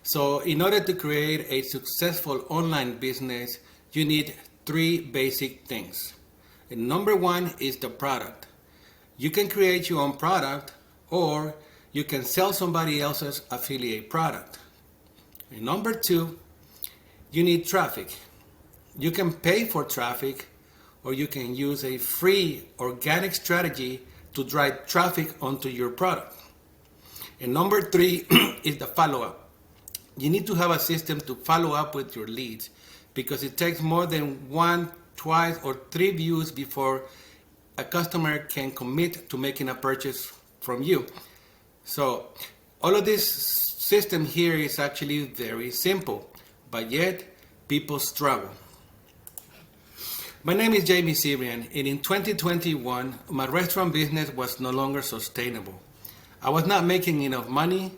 So in order to create a successful online business, you need three basic things. And number one is the product. You can create your own product or you can sell somebody else's affiliate product. And number two, you need traffic. You can pay for traffic or you can use a free organic strategy to drive traffic onto your product. And number three is the follow-up. You need to have a system to follow up with your leads because it takes more than one, twice, or three views before a customer can commit to making a purchase from you. So all of this system here is actually very simple, but yet people struggle. My name is Jamie Cibrian, and in 2021, my restaurant business was no longer sustainable. I was not making enough money,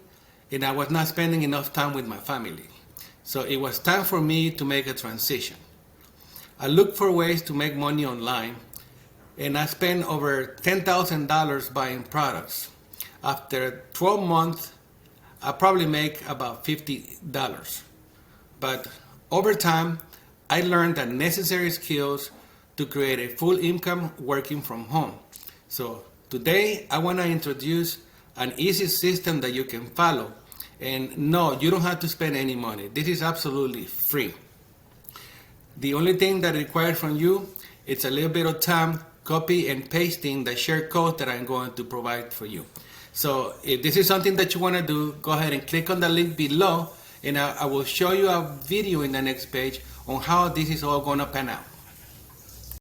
and I was not spending enough time with my family. So it was time for me to make a transition. I looked for ways to make money online, and I spent over $10,000 buying products. After 12 months, I probably make about $50. But over time, I learned the necessary skills to create a full income working from home. So today, I want to introduce an easy system that you can follow. And no, you don't have to spend any money. This is absolutely free. The only thing that is required from you is a little bit of time copy and pasting the share code that I'm going to provide for you. So if this is something that you want to do, go ahead and click on the link below, and I will show you a video in the next page on how this is all going to pan out.